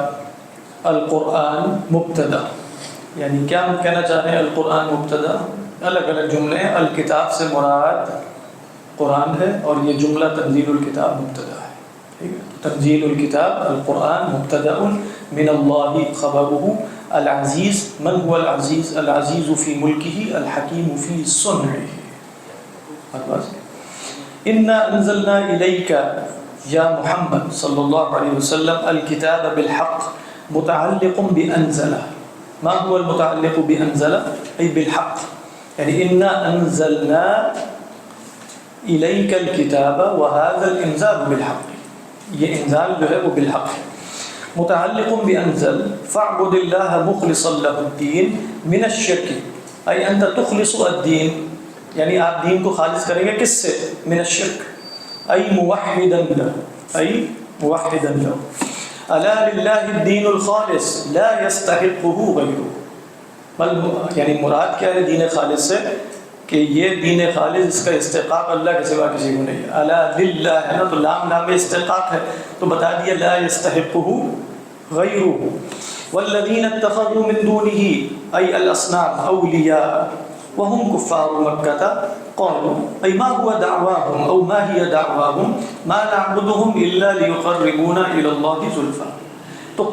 القرآن مبتدا، یعنی کیا ہم کہنا چاہ رہے ہیں؟ القرآن مبتدا، الگ الگ جملے ہیں. الکتاب سے مراد قرآن ہے اور یہ جملہ تنزیل الکتاب مبتدا ہے. ٹھیک ہے، تنزیل الکتاب القرآن مبتدا من اللہ خبره العزیز. من هو العزیز؟ العزیز فی ملکہ الحکیم فی صنعہ. انا انزلنا الیک یا محمد صلی اللہ علیہ وسلم الکتاب بالحق متعلق بانزل. ما هو المتعلق بانزل؟ ای بالحق، یعنی انا انزلنا الیک الکتاب وهذا الانزال بالحق، یہ انزال جو ہے وہ بالحق ہے. متعلق بانزل فاعبد اللہ مخلصا له الدین من الشرک، ای انت تخلص الدین، یعنی آپ دین کو خالص کریں گے کس سے؟ من الشرک، ای موحدا له، ای موحدا له. الا للہ الدین الخالص لا يستحقه غیره، یعنی مراد کیا ہے دین خالص سے؟ کہ یہ دین خالص اس کا استحقاق اللہ کے سوا کسی کو نہیں ہے. الا للہ ہے نا، تو لام لام استحقاق ہے، تو بتا دیا لا يستحقه غیره. والذین اتخذوا من دونه ای الاصنام اولیاء وهم کفار مکہ قالوا ای ما هو دعواهم او ما هي دعواهم ما نعبدهم الا ليقربونا الى الله زلفى. تو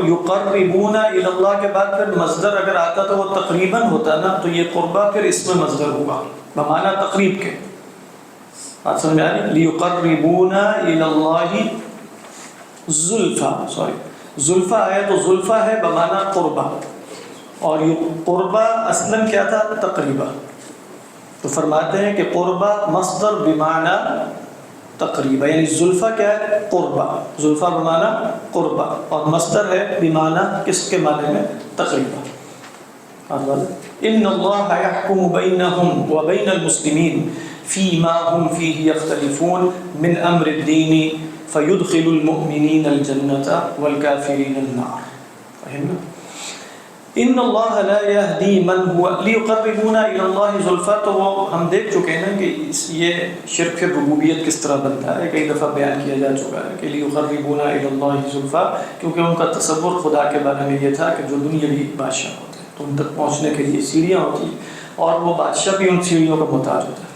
یقربونا الی اللہ کے بعد پھر مصدر اگر آتا تو وہ تقریباً ہوتا نا، تو یہ قربہ پھر اس میں مصدر ہوگا بمعنی تقریب کے. بات سمجھ آ رہی؟ لیقربونا الی اللہ زلفا، زلفا ہے تو زلفا ہے بمعنی قربہ، اور یہ قربہ اصلاً کیا تھا؟ تقریبا. تو فرماتے ہیں کہ قربہ مصدر بمعنی تقریبا، یعنی زلفا کیا ہے؟ قربہ، زلفا بمعنی قربہ، اور مصدر ہے بمعنی کس کے معنی میں؟ تقریبا. ان اللہ یحکم بینہم وبین المسلمین فیما ہم فیہ یختلفون من امر الدین فیدخل المؤمنین الجنۃ والکافرین النار. فہمنا؟ ان اللہ لا یہدی من هو لیقربونا الی اللہ زلفا. تو وہ ہم دیکھ چکے ہیں کہ یہ شرک ربوبیت کس طرح بنتا ہے، کئی دفعہ بیان کیا جا چکا ہے کہ لیقربونا الی اللہ زلفا، کیونکہ ان کا تصور خدا کے بارے میں یہ تھا کہ جو دنیاوی بادشاہ ہوتے ہیں تو ان تک پہنچنے کے لیے سیڑھیاں ہوتی ہیں، اور وہ بادشاہ بھی ان سیڑھیوں کا محتاج ہوتا ہے.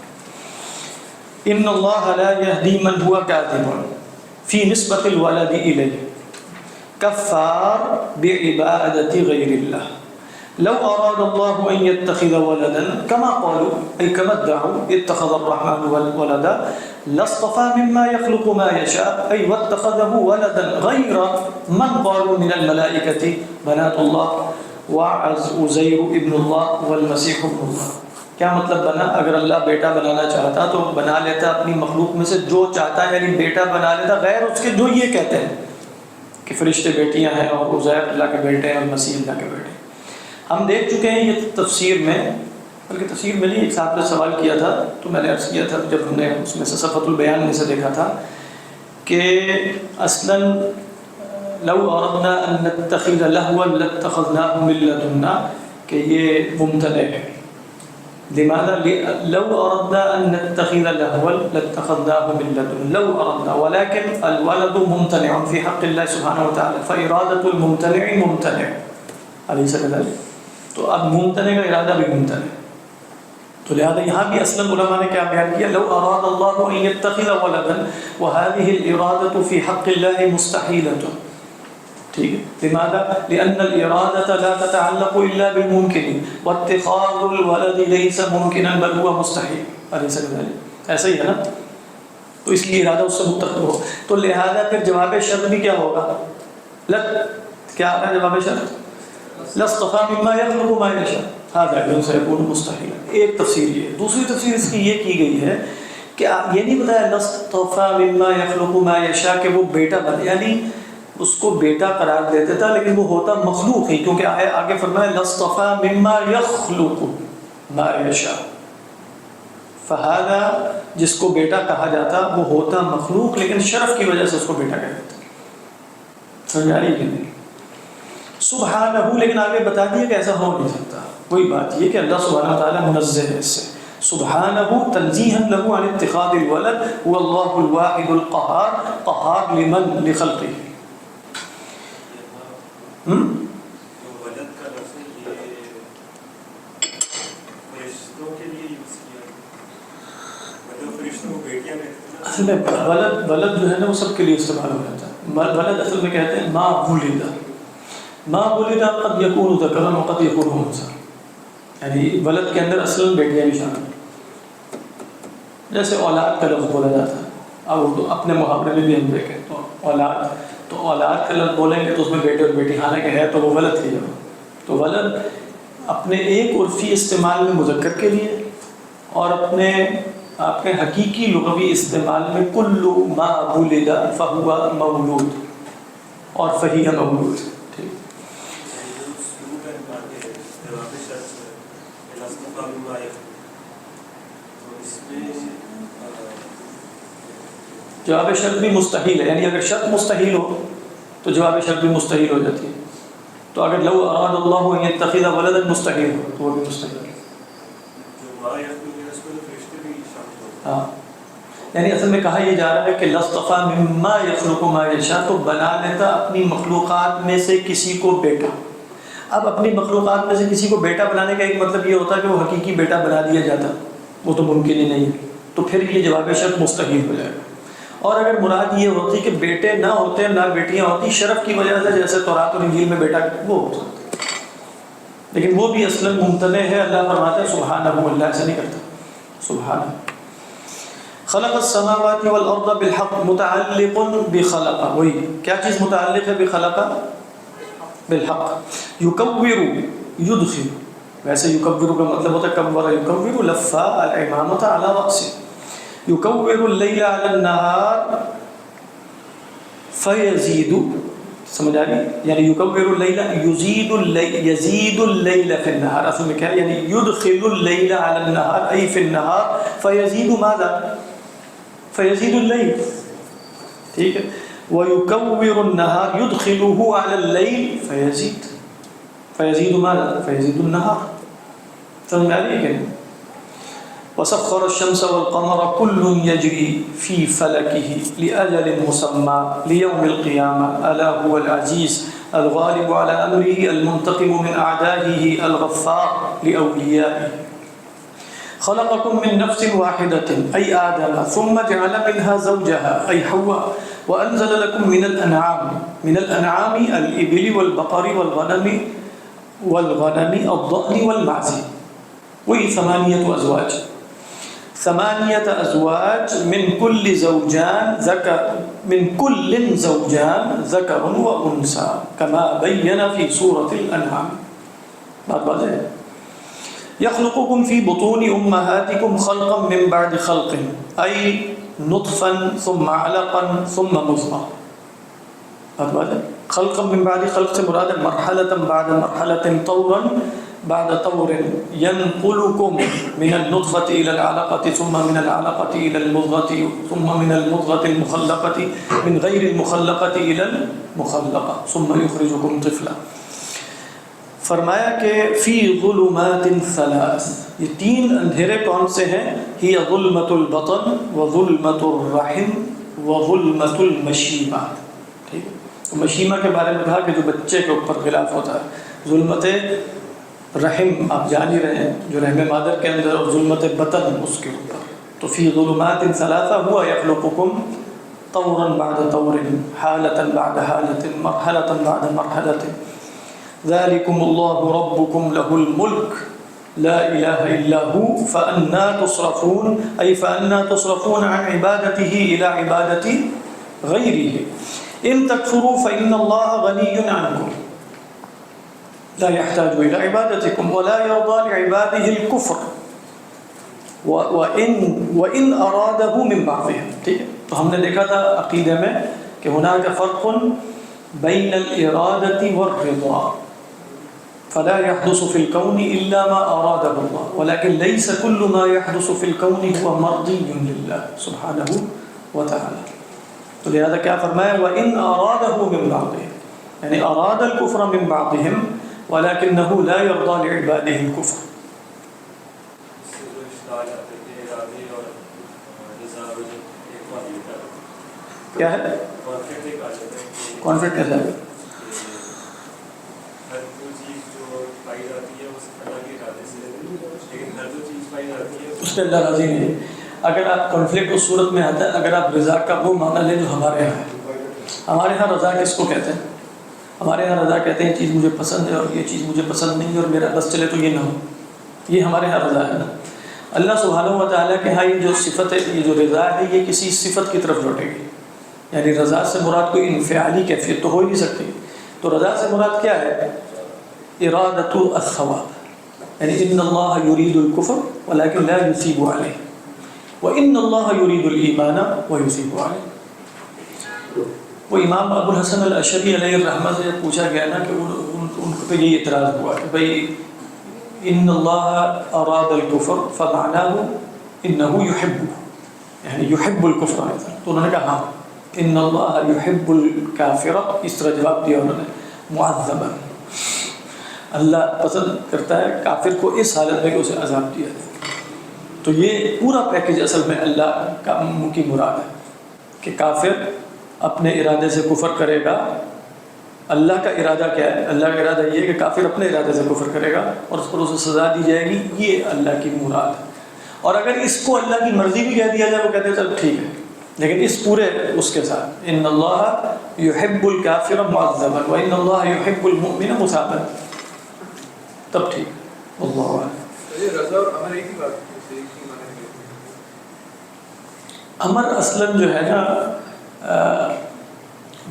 ان اللہ لا یہدی من هو کاذب فی نسبۃ الولد الیہ کفار بعبادت غیر اللہ. لو اراد اللہ ان يتخذ ولدا كما قالوا اي كما ادعوا اتخذ الرحمن ولدا لاصطفى مما يخلق ما يشاء اي واتخذه ولدا غير من قالوا من الملائكة بنات الله وعزير ابن الله والمسيح ابن الله. کیا مطلب بنا؟ اگر اللہ بیٹا بنانا چاہتا تو بنا لیتا اپنی مخلوق میں سے جو چاہتا ہے، یعنی بیٹا بنا لیتا غیر اس کے جو یہ کہتے ہیں کہ فرشتے بیٹیاں ہیں اور عزیر اللہ کے بیٹے ہیں اور مسیح اللہ کے بیٹے. ہم دیکھ چکے ہیں یہ تفسیر میں، بلکہ تفسیر میں نہیں، ایک صاحب نے سوال کیا تھا تو میں نے عرض کیا تھا جب ہم نے اس میں سے صفحۃ البیان میں سے دیکھا تھا کہ اصلاً لو اردنا ان نتخذ لہوا لاتخذناه من لدنا، کہ یہ ممتنع ہے. لماذا؟ لو اردنا ان نتخذ لهوا لاتخذناه من لدنا، لو اردنا، ولكن الولد ممتنع في حق الله سبحانه وتعالى فإرادة الممتنع ممتنع. أليس كذلك؟ تو اب ممتنع کا ارادہ بھی ممتنع، تو لہذا یہاں بھی اصلا علماء نے کیا بیان کیا؟ لو اراد اللہ ان يتخذ ولدا وهذه الإرادة في حق الله مستحيلة. ٹھیک ہے، لماذا؟ لأن الإرادة لا تتعلق إلا بالممكن واتخاذ الولد ليس ممكنا بل هو مستحيل. أليس كذلك؟ ایسا ہی ہے نا، تو اس لیے ارادہ اس سے متفق ہو. تو لہذا پھر جواب شرط بھی کیا ہوگا؟ کیا آ رہا ہے جواب شرط؟ لاصطفى مما يخلق ما يشاء هذا سيكون مستحيلا. ایک تفسیر یہ. دوسری تفسیر اس کی یہ کی گئی ہے کہ یہ نہیں بتایا لاصطفى مما يخلق ما يشاء کہ وہ بیٹا بنے، یعنی اس کو بیٹا قرار دیتا تھا لیکن وہ ہوتا مخلوق ہی، کیونکہ آگے فرمایا لاصطفى مما يخلق ما يشاء. فہذا جس کو بیٹا کہا جاتا وہ ہوتا مخلوق لیکن شرف کی وجہ سے اس کو بیٹا کہا جاتا. سمجھ آ رہی ہے کہ نہیں؟ سبحانہ، لیکن آگے بتا دیا کہ ایسا ہو نہیں سکتا. وہی بات یہ کہ اللہ سبحانہ وتعالیٰ منزہ ہے اس سے. سبحانہ تنزیہا لہ عن اتخاذ الولد هو اللہ الواحد القہار قہار لمن لخلقہ. ولد کا لفظ یہ فرشتوں کے لیے یوز کیا، مطلب فرشتوں کو بیٹیاں کہتے ہیں. اصل میں ولد جو ہے نا وہ سب کے لیے استعمال ہو جاتا ہے. ولد اصل میں کہتے ہیں ما ولد قد یکون ذکرا وقد یکون انثی، یعنی ولد کے اندر اصل بیٹیاں بھی شامل ہیں. جیسے اولاد کا لفظ بولا جاتا ہے، اب اردو اپنے محاورے میں بھی ہم دیکھیں تو اولاد کا لفظ بولیں گے تو اس میں بیٹے اور بیٹی، حالانکہ ہے تو وہ ولد ہی ہے. تو ولد اپنے ایک عرفی استعمال میں مذکر کے لیے، اور اپنے آپ کے حقیقی لغوی استعمال میں کل ما ولد فہو مولود اور فہی مولود. ٹھیک. جواب شرط بھی مستحیل ہے، یعنی اگر شرط مستحیل ہو تو جواب شرط بھی مستحیل ہو جاتی ہے. تو اگر لو اراد اللہ ان یتخذ ولدا مستحیل ہو تو وہ بھی مستحیل ہے. ہاں، یعنی اصل میں کہا یہ جا رہا ہے کہ لصطفیٰ مما یخلق ما یشاء، تو بنا لیتا اپنی مخلوقات میں سے کسی کو بیٹا. اب اپنی مخلوقات میں سے کسی کو بیٹا بنانے کا ایک مطلب یہ ہوتا ہے کہ وہ حقیقی بیٹا بنا دیا جاتا، وہ تو ممکن ہی نہیں ہے، تو پھر یہ جواب شرط مستحیل ہو جائے گا. اور اگر مراد یہ ہوتی کہ بیٹے نہ ہوتے نہ بیٹیاں ہوتی شرف کی وجہ سے، جیسے تورات اور انجیل میں بیٹا وہ ہوتا، لیکن وہ بھی اصلاً ممتنع ہے. اللہ فرماتا ہے سبحانہ، اللہ ایسا نہیں کرتا. سبحانہ. خلق السماوات والارض بالحق متعلق بخلق، وہی کیا چیز متعلق ہے بخلق؟ بالحق. یکور یدخل، ویسے یکور کا مطلب ہوتا ہے کبر یکور لف الامامۃ علی رأسہ. یکور اللیل علی النہار فیزید، سمجھ آ گئی؟ یعنی یکور اللیل یزید اللیل فی النہار. اصل میں کیا ہے؟ یعنی یدخل اللیل علی النہار ای فی النہار فیزید ماذا؟ فیزید اللیل. ٹھیک ہے. وَيُكَوِّرُ النَّهَارِ يُدْخِلُهُ عَلَى اللَّيْلِ فَيَزِيدُ مَاذَا؟ فَيَزِيدُ النَّهَارِ. سمجھ میں آ رہی ہے کہ نہیں؟ وَسَخَّرَ الشَّمْسَ وَالْقَمَرَ كُلٌّ يَجْرِي فِي فَلَكِهِ لِأَجَلٍ مُّسَمًّى لِيَوْمِ الْقِيَامَةِ أَلَا هُوَ الْعَزِيزُ الْغَالِبُ عَلَى أَمْرِهِ الْمُنْتَقِمُ مِنْ أَعْدَائِهِ الْغَفَّارُ لِأَوْلِيَائِهِ. خلقكم من نفس واحدة أي آدم ثم جعل منها زوجها أي حواء وأنزل لكم من الأنعام الإبل والبقر والغنم الضأن والمعز، وهي ثمانية أزواج من كل زوجان ذكر وأنثى كما بين في سورة الأنعام. بات واضح ہے. يخلقكم في بطون أمهاتكم خلقا من بعد خلق أي نطفا ثم علقا ثم مضغة. خلقا من بعد خلق سے مراد مرحلة بعد مرحلة طورا بعد طور ينقلكم من النطفة إلى العلقة ثم من العلقة إلى المضغة ثم من المضغة المخلقة من غير المخلقة إلى المخلقة ثم يخرجكم طفلا. فرمایا کہ فی ظلمات ثلاث، یہ تین اندھیرے کون سے ہیں؟ ہی ظلمت البطن و ظلمت الرحم و ظلمت المشیمہ. ٹھیک ہے. مشیمہ کے بارے میں کہا کہ جو بچے کے اوپر غلاف ہوتا ہے، ظلمت رحم آپ جان ہی رہے ہیں جو رحم مادر کے اندر، اور ظلمت بطن اس کے اوپر. تو فی ظلمات ثلاث ہوا یخلقکم طورا بعد طور حالة بعد حالة مرحلة بعد مرحلة. ذلكم الله ربكم له الملك لا إله إلا هو فأنا تصرفون، أي فأنا تصرفون عن عبادته إلى عبادة غيره. إن تكفروا فإن الله غني عنكم لا يحتاج إلى عبادتكم ولا يرضى لعباده الكفر وإن أراده من بعضهم. ٹھیک ہے. تو ہم نے دیکھا تھا عقیدے میں کہ هناك فرق بين الإرادة والرضا، فلا يحدث في الكون إلا ما أراده الله، ولكن ليس كل ما يحدث في الكون هو مرضي لله سبحانه وتعالى. تو لہذا کیا فرمایا؟ وَإِنْ أَرَادَهُ مِنْ بَعْضِهِمْ، یعنی أراد الكفر من بعضهم ولكنه لا يرضى لعباده الكفر. کیا ہے کانفلکٹ کیسا ہے؟ ہر وہ چیز جو پائی جاتی ہے وہ صرف اللہ کے ارادے سے ہے، لیکن ہر جو چیز پائی جاتی ہے اس پہ اللہ راضی نہیں ہے. اگر آپ کنفلکٹ اس صورت میں آتا ہے اگر آپ رضا کا وہ معنی لیں جو ہمارے یہاں ہے. ہمارے یہاں رضا کس کو کہتے ہیں؟ ہمارے یہاں رضا کہتے ہیں چیز مجھے پسند ہے اور یہ چیز مجھے پسند نہیں ہے اور میرا بس چلے تو یہ نہ ہو. یہ ہمارے یہاں رضا ہے نا. اللہ سبحانہ و تعالیٰ کے ہاں یہ جو صفت ہے، یہ جو رضا ہے، یہ کسی صفت کی طرف لوٹے گی. یعنی رضا سے مراد کوئی انفعالی کیفیت تو ہو ہی نہیں سکتی. تو رضا سے مراد کیا ہے؟ ارادۃ الثواب. یعنی ان اللہ یرید الکفر ولکن لا یثیب علیہ وان اللہ یرید الایمان ویثیب علیہ. وہ امام ابو الحسن الاشعری علیہ الرحمہ سے پوچھا گیا نا کہ ان پہ یہی اعتراض ہوا کہ بھائی ان اللہ اراد الکفر فمعناه انه يحب، یعنی یحب الکفر. تو انہوں نے کہا ہاں ان اللہ یحب الکافر. اس طرح جواب دیا انہوں نے معذبا. اللہ پسند کرتا ہے کافر کو اس حالت میں کہ اسے عذاب دیا جائے. تو یہ پورا پیکج اصل میں اللہ کا کی مراد ہے کہ کافر اپنے ارادے سے کفر کرے گا. اللہ کا ارادہ کیا ہے؟ اللہ کا ارادہ یہ ہے کہ کافر اپنے ارادے سے کفر کرے گا اور اس پر اسے سزا دی جائے گی. یہ اللہ کی مراد ہے. اور اگر اس کو اللہ کی مرضی بھی کہہ دیا جائے وہ کہتے ہیں چل ٹھیک ہے، لیکن اس پورے اس کے ساتھ ان اللہ یحب الکافر معذبا وان اللہ یحب المؤمن مثابا، تب ٹھیک. اللہ یہ رضا اور امر ایک ہی بات ہے، ایک ہی معنی ہے. امر اصلاً جو ہے نا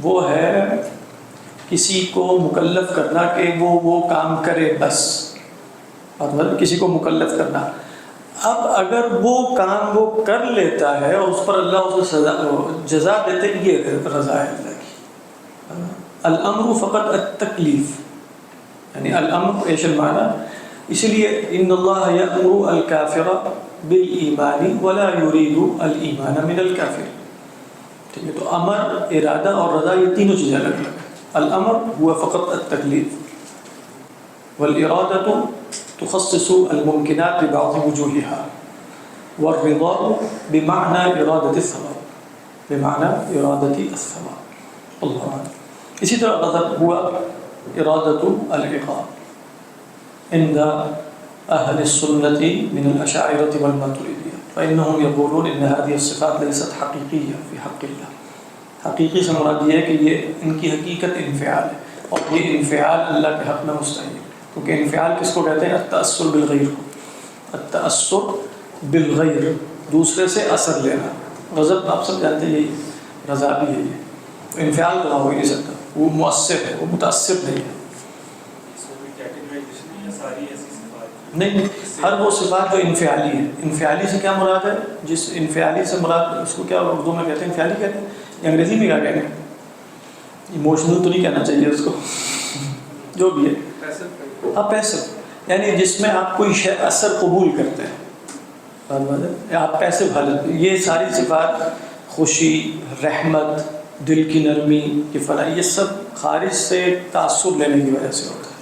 وہ ہے کسی کو مکلف کرنا کہ وہ کام کرے، بس مطلب کسی کو مکلف کرنا. اب اگر وہ کام وہ کر لیتا ہے اور اس پر اللہ اسے جزا دیتے، یہ رضا ہے اللہ کی. الامر فقط التکلیف، یعنی الامر ایش المعنی. اسی لیے ان اللہ یأمر الکافر بالایمان ولا یرید الایمان من الکافر. ٹھیک ہے، تو امر، ارادہ اور رضا یہ تینوں چیزیں الگ الگ ہیں. الامر هو فقط التکلیف والارادہ تخصص الممکنات ببعض وجوهها والرضا بمعنى ارادة الثواب، بمعنى ارادة الثواب. اللہ عنہ. اسی طرح غضب هو ارادة العقاب عند اہل السنة من الاشاعرة والماتریدیہ فانهم يقولون ان هذه الصفات ليست حقیقیہ في حق اللہ. حقیقی سے مراد یہ ہے کہ یہ ان کی حقیقت انفعال ہے اور یہ انفعال اللہ کے حق میں مستحیل ہے. کیونکہ انفعال کس کو کہتے ہیں؟ التأثر بالغیر کو. التأثر بالغیر، دوسرے سے اثر لینا. غضب آپ سب جانتے ہیں، یہی رضا بھی ہے. یہ انفعال تو ہو ہی نہیں سکتا، وہ مؤثر ہے، وہ متاثر نہیں ہے. نہیں، ہر وہ صفات جو انفعالی ہے. انفعالی سے کیا مراد ہے؟ جس انفعالی سے مراد اس کو کیا اردو میں کہتے ہیں؟ انفعالی کہتے ہیں. انگریزی میں کیا کہیں گے؟ ایموشنل تو نہیں کہنا چاہیے اس کو، جو بھی ہے. ہاں پیسو، یعنی جس میں آپ کوئی شے اثر قبول کرتے ہیں. بات ہے آپ پیسے حالت میں. یہ ساری صفات خوشی، رحمت، دل کی نرمی، یہ فلاح، یہ سب خارج سے تأثر لینے کی وجہ سے ہوتا ہے.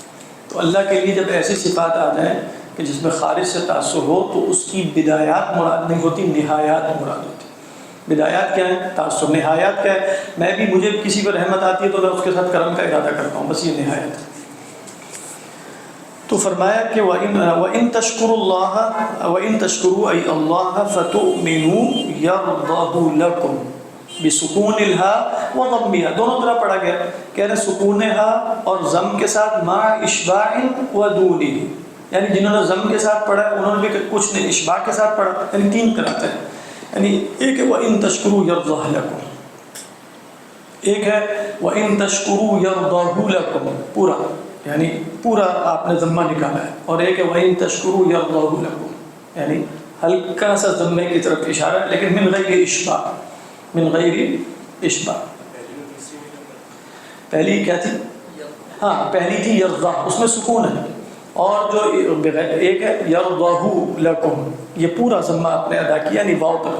تو اللہ کے لیے جب ایسی صفات آ جائیں کہ جس میں خارج سے تأثر ہو تو اس کی بدایات مراد نہیں ہوتی، نہایات مراد ہوتی. بدایات کیا ہے؟ تأثر. نہایات کیا ہے؟ میں بھی، مجھے کسی پر رحمت آتی ہے تو میں اس کے ساتھ کرم کا ارادہ کرتا ہوں، بس یہ نہایت ہے. تو فرمایا کہ وَإِن تَشْكُرُوا اللَّهَ وَإِن تَشْكُرُوا أَيْ اللَّهَ فَتُؤْمِنُوا يَرْضَهُ لَكُمْ بسکون الہا و ضمها. دونوں طرح پڑھا گیا. کہہ رہے سکون ہا اور ضم کے ساتھ مع اشباع و دونہ، یعنی جنہوں نے ضم کے ساتھ پڑھا انہوں نے بھی کچھ نے اشباع کے ساتھ پڑھا، یعنی تین قرأت ہیں. یعنی ایک ہے وَإِن تَشْكُرُوا يَرْضَهُ لَكُمْ، ایک ہے وَإِن تَشْكُرُوا يَرْضَهُ لَكُمْ پورا، یعنی پورا آپ نے ضمہ نکالا ہے. اور ایک ہے وَإِن تَشْكُرُوا يَرْضَهُ لَكُمْ، یعنی ہلکا سا ضمے کی طرف اشارہ ہے لیکن من غیر اشباع، من غیر اشباع. پہلی کیا تھی؟ ہاں پہلی تھی یرضا، اس میں سکون ہے. اور جو ایک ہے یرضاہ لکم، یہ پورا ضمہ آپ نے ادا کیا، یعنی واو تک.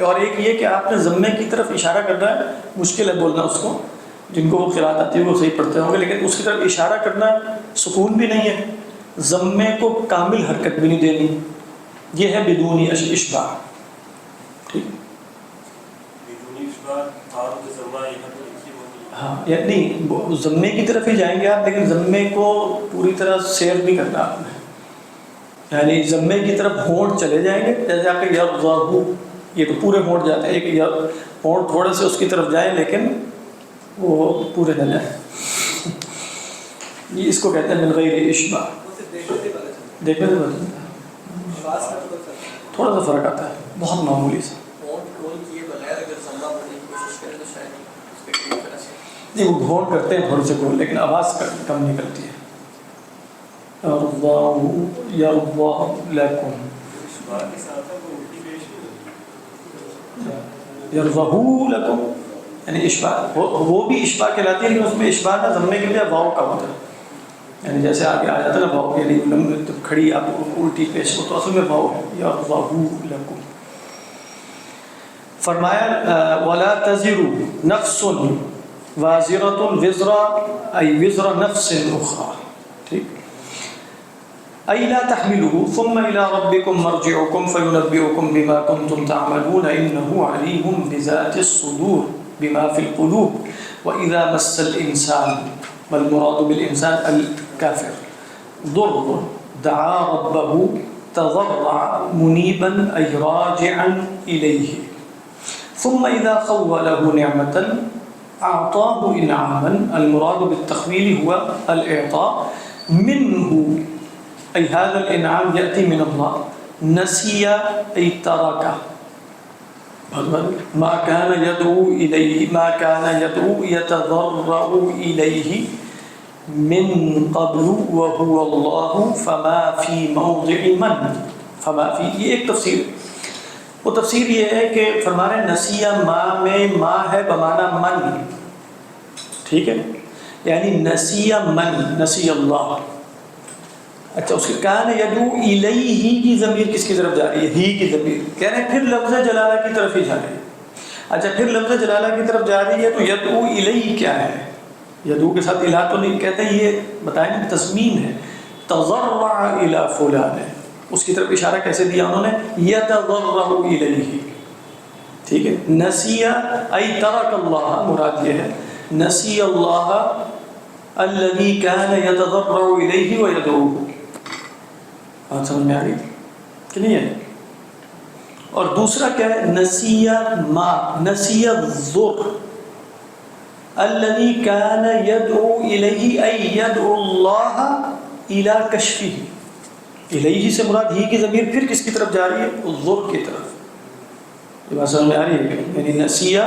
اور ایک یہ کہ آپ نے ضمے کی طرف اشارہ کرنا ہے. مشکل ہے بولنا اس کو، جن کو وہ قرات آتی ہے وہ صحیح پڑھتے ہوں گے، لیکن اس کی طرف اشارہ کرنا، سکون بھی نہیں ہے، ضمے کو کامل حرکت بھی نہیں دینی. یہ ہے بدون اشباع. ٹھیک، ہاں یعنی ضمے کی طرف ہی جائیں گے آپ، لیکن ضمے کو پوری طرح سیر نہیں کرنا آپ نے، یعنی ضمے کی طرف ہونٹ چلے جائیں گے، جیسے آپ کے یرضاہو، یہ تو پورے ہونٹ جاتے ہیں، ایک ہونٹ تھوڑے سے اس کی طرف جائیں لیکن وہ پورے نہ جائیں، یہ اس کو کہتے ہیں من غیر اشباع، دیکھنے سے پتا تھوڑا سا فرق آتا ہے، بہت معمولی سے، نہیں وہ گھونٹ کرتے ہیں تھوڑے سے گھونٹ، لیکن آواز کم نکلتی ہے. یرضاہ لکم، یرضاہ لکم یعنی اشباع، وہ بھی اشباع کہلاتی ہے، لیکن اس میں اشباع نہ ضمے کے لیے واو کا ہوتا ہے، یعنی جیسے آگے آ جاتا ہے نا واو، یعنی کھڑی آپ الٹی پیش ہو تو اصل میں واو ہے، یرضاہ لکم. فرمایا ولا تزر نفس وازرۃ وزر ای وزر نفس اخرى، ٹھیک، ای لا تحمله ثم الى ربكم مرجعكم فينبئكم بما كنتم تعملون انه عليم بذات الصدور بما في القلوب واذا مس الانسان، والمراد بالانسان الكافر، ضر دعا ربه تضرعا منيبا اي راجعا اليه ثم اذا خوله نعمة اعطاه انعاما، المراد بالتخويل هو الاعطاء منه أي هذا الإنعام يأتي من الله، نسي أي ترك ما كان يدعو إليه، ما كان يدعو يتضرع إليه من قبل وهو الله فما في موضع من، فما في، یہ ایک تفسیر ہے. وہ تفسیر یہ ہے کہ فرما رہے ہیں نسیہ ما میں ما ہے بمعنی من، ٹھیک ہے، یعنی نسیہ من، نسی اللہ. اچھا اس کے کان یدعو الیہ کی ضمیر کس کی طرف جا رہی ہے؟ ہی کی ضمیر، کہہ رہے ہیں پھر لفظ جلالہ کی طرف ہی جا رہی ہے. اچھا پھر لفظ جلالہ کی طرف جا رہی ہے تو یدعو الیہ کیا ہے؟ یدعو کے ساتھ الہ تو نہیں کہتے، یہ بتائیں گے تضمین ہے، تضرع الی فلان ہے، اس کی طرف اشارہ کیسے دیا انہوں نے؟ یتضرع الیہ، ٹھیک ہے. نسی ای ترک اللہ، مراد یہ ہے نسی اللہ الذی کان یتضرع الیہ ویدعوہ. بات سمجھ میں آ گئی کہ نہیں ہے؟ اور دوسرا کیا ہے؟ نسیہ ما، نسیہ الذر الذی کان یدعو الیہ ای یدعو اللہ الی کشفہ، الیہ سے مراد ہی کی ضمیر پھر کس کی طرف جا رہی ہے؟ الذر کی طرف. یہ بات سمجھ میں آ رہی ہے؟ یعنی نسیہ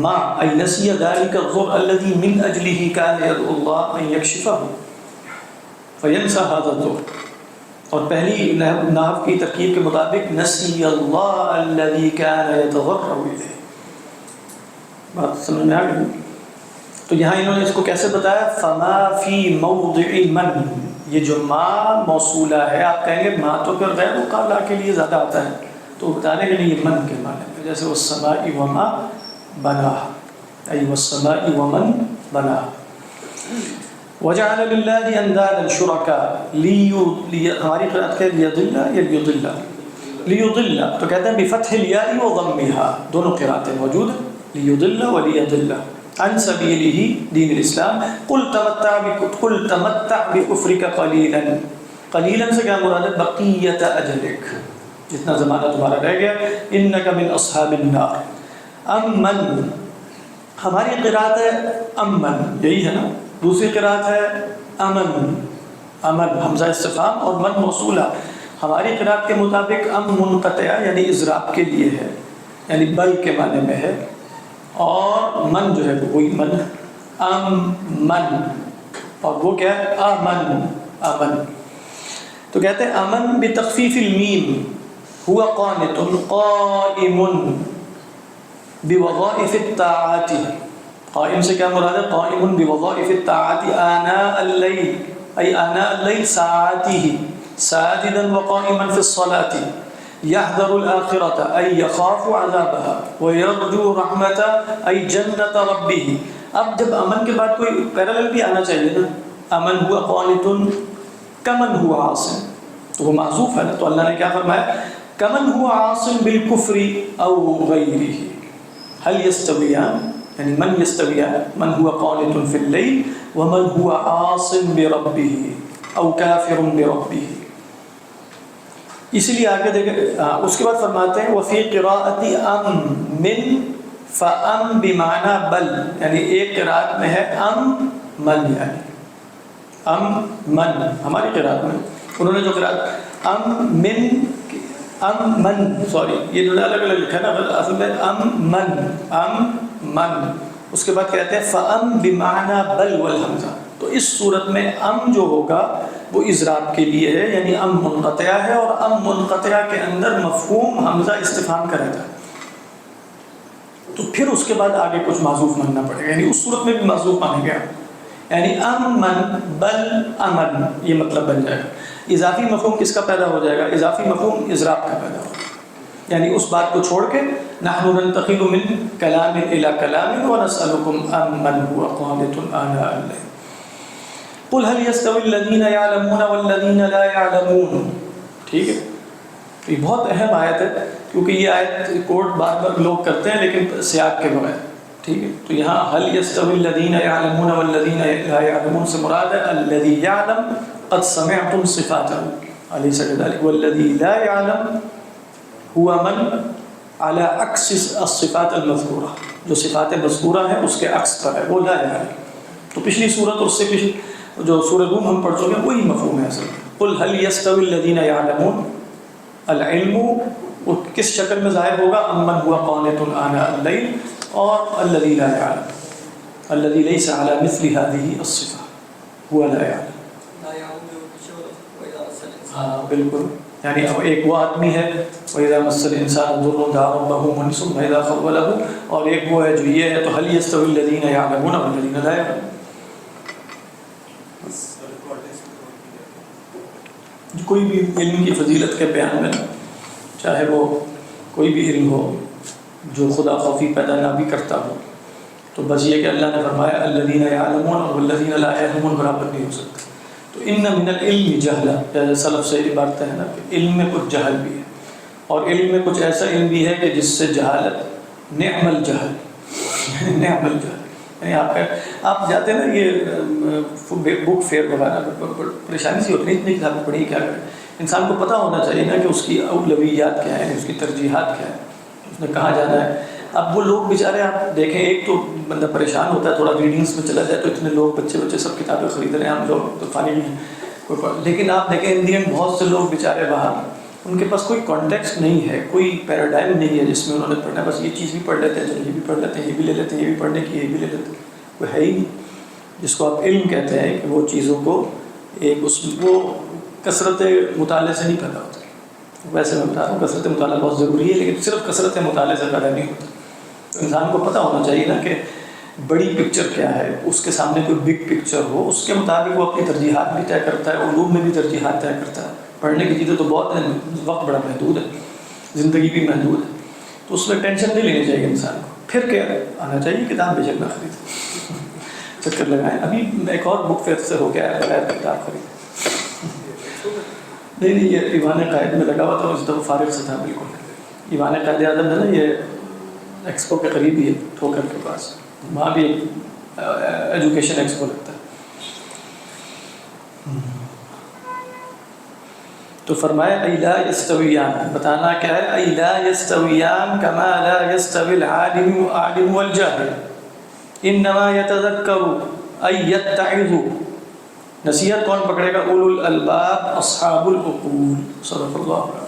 ما ای نسیہ ذلک الذر الذی من اجلہ کان یدعو اللہ ان یکشفہ فینسى هذا الذر. اور پہلی نحو کی ترکیب کے مطابق نسی اللہ الذی کان یتضرع الیہ. بات سمجھ میں آ گئی؟ تو یہاں انہوں نے اس کو کیسے بتایا؟ فما فی موضع من، یہ جو ما موصولہ ہے، آپ کہیں گے ما تو پھر غیر مقابلہ کے لیے زیادہ آتا ہے، تو بتانے کے لیے یہ من کے معنی میں، جیسے والسماء وما بناها ای والسماء ومن بناها. وجعل للہ اندادا شرکاء ہماری قرآت ہے لیضل یا لیضل، لیضل تو کہتے ہیں بفتح الیاء و ضمها، دونوں قرآتیں موجود ہیں، لیضل و لیضل عن سبیلہ دین الاسلام. قل تمتع بکفرک قلیلا، قلیلا سے کیا مراد ہے؟ بقیت اجلک، جتنا زمانہ تمہارا رہ گیا، انک من اصحاب النار. امن، ہماری قرآت ہے امن، یہی ہے نا. دوسری قرآت ہے امن، امن حمزہ استفہام اور من موصولہ. ہماری قرآت کے مطابق ام منقطع یعنی اضراب کے لیے ہے، یعنی بل کے معنی میں ہے، اور من جو ہے وہی من، ام من، اور وہ کیا ہے؟ امن، امن. تو کہتے ہیں امن بتخفیف المیم، ہوا قانت قائم بوظائف الطاعات. قائم سے کیا مراد ہے؟ قائم بوظائف الطاعات آناء اللیل، ای آناء اللیل ساعاته ساجدا وقائما في الصلاة يحذر الآخرة ای یخاف عذابها ویرجو رحمة ای جنت ربه. اب جب امن کے بعد کوئی پیرالل بھی آنا چاہیے نا، امن ہوا قانت کمن ہوا عاصم، تو وہ معذوف ہے نا. تو اللہ نے کیا فرمایا؟ کمن ہوا عاصم بالکفر او غیرہ هل یستویان، یعنی من یستویان من هو قانت فی اللیل ومن هو عاص بربہ او کافر بربہ. اسی لیے آگے دیکھیں اس کے بعد فرماتے ہیں وفی قراءت ام من فام بمعنی بل، یعنی ایک قراءت میں ہے ام من، یعنی ام من ہماری قراءت میں، انہوں نے جو قراءت ام من سوری یہ جو الگ الگ لکھا ہے نا اصل میں ام من اس کے بعد کہتے ہیں فام بمعنی بل والحمزہ. تو اس صورت میں ام جو ہوگا وہ اضراب کے لیے ہے، یعنی ام منقطع ہے، اور ام منقطع کے اندر مفہوم حمزہ استفہام کا رہتا ہے. تو پھر اس کے بعد آگے کچھ معذوف ماننا پڑے گا، یعنی اس صورت میں بھی معذوف مانے گا، یعنی ام من بل امن یہ مطلب بن جائے گا. اضافی مفہوم کس کا پیدا ہو جائے گا؟ اضافی مفہوم اضراب کا پیدا ہوگا، یعنی اس بات کو چھوڑ کے نحن ننتقل من کلام الى کلام ونسألكم امن هو قانت آناء الليل قل هل يستوي الذين يعلمون والذين لا يعلمون. ٹھیک ہے، یہ بہت اہم آیت ہے کیونکہ یہ آیت کوٹ بار بار لوگ کرتے ہیں لیکن سیاق کے بغیر. ٹھیک ہے، تو یہاں هل يستوي الذين يعلمون والذين لا يعلمون سے مراد ہے الذي يعلم قد سمعتم صفاته أليس كذلك والذي لا يعلم هو من على عكس الصفات المذکورہ، جو صفات مذکورہ ہیں اس کے عکس پر ہے، وہ لا يعلم. تو پچھلی صورت اور اس سے پچھلی جو سورہ روم ہم پڑھ چکے ہیں وہی مفہوم ہے اصل. قل هل يستوي الذين يعلمون، العلم کس شکل میں ظاہر ہوگا؟ امن هو قانت آناء الليل، اور الذي لا يعلم الذي ليس على مثل هذه الصفة هو لا يعلم. ہاں بالکل، یعنی ایک وہ آدمی ہے وَإِذَا مَسَّ الْإِنسَانَ ضُرٌّ دَعَا رَبَّهُ مُنِيبًا ثُمَّ إِذَا خَوَّلَهُ، اور ایک وہ ہے جو یہ ہے. تو هل يستوي الذين يعلمون والذين لا يعلمون. کوئی بھی علم کی فضیلت کے بیان میں چاہے وہ کوئی بھی علم ہو جو خدا خوفی پیدا نہ بھی کرتا ہو، تو بس یہ کہ اللہ نے فرمایا الذين يعلمون والذين لا يعلمون برابر نہیں ہو سکتے. تو ان من العلم جہلا، جیسے سلف سے عبارت ہے نا کہ علم میں کچھ جہل بھی ہے، اور علم میں کچھ ایسا علم بھی ہے کہ جس سے جہالت نعم الجہل نعم الجہل. یعنی آپ جاتے ہیں نا یہ بک فیئر وغیرہ، پریشانی سی ہوتی ہے اتنی کتابیں پڑھی کیا کریں. انسان کو پتہ ہونا چاہیے نا کہ اس کی اولویات کیا ہیں، اس کی ترجیحات کیا ہیں، اس نے کہاں جانا ہے. اب وہ لوگ بیچارے آپ دیکھیں، ایک تو بندہ پریشان ہوتا ہے تھوڑا ریڈنگس میں چلا جائے تو اتنے لوگ بچے سب کتابیں خرید رہے ہیں، ہم لوگ تو فارغ ہیں کوئی لیکن آپ دیکھیں ان دی اینڈ بہت سے لوگ بیچارے باہر ان کے پاس کوئی کانٹیکسٹ نہیں ہے، کوئی پیراڈائم نہیں ہے جس میں انہوں نے پڑھنا ہے. بس یہ چیز بھی پڑھ لیتے ہیں، چلو یہ بھی پڑھ لیتے ہیں، یہ بھی لے لیتے ہیں، یہ بھی پڑھنے کی یہ بھی لے لیتے ہیں. وہ ہے ہی نہیں جس کو آپ علم کہتے ہیں کہ وہ چیزوں کو ایک وہ کثرت مطالعے سے نہیں پیدا ہوتا. ویسے میں بتا رہا ہوں کثرت مطالعہ بہت ضروری ہے، لیکن صرف کثرت مطالعے سے پیدا نہیں ہوتا. تو انسان کو پتہ ہونا چاہیے نا کہ بڑی پکچر کیا ہے، اس کے سامنے کوئی بگ پکچر ہو، اس کے مطابق وہ اپنی ترجیحات بھی طے کرتا ہے، علوم میں بھی ترجیحات طے کرتا ہے. پڑھنے کی چیزیں تو بہت ہیں، وقت بڑا محدود ہے، زندگی بھی محدود ہے، تو اس میں ٹینشن نہیں لینی چاہیے انسان کو. پھر کیا آنا چاہیے کتاب بے شک نہ خرید چکر لگائیں. ابھی ایک اور بک فیئر سے ہو گیا ہے بغیر کتاب خرید. نہیں یہ ایوان قائد میں لگا ہوا تھا، اس دفعہ فارغ سے تھا بالکل. ایوان قائد اعظم ہے نا، یہ ایکسپو کے قریب ہی ہے ٹھوکر کے پاس، وہاں بھی ایجوکیشن ایکسپو لگتا ہے. تو فرمایا ای لا یستویان، بتانا کیا ہے؟ ای لا یستویان کما لا یستوی العالم والجاہل انما یتذکر ای یتعظ. نصیحت کون پکڑے گا؟ اولو الالباب اصحاب العقول. صدق اللہ.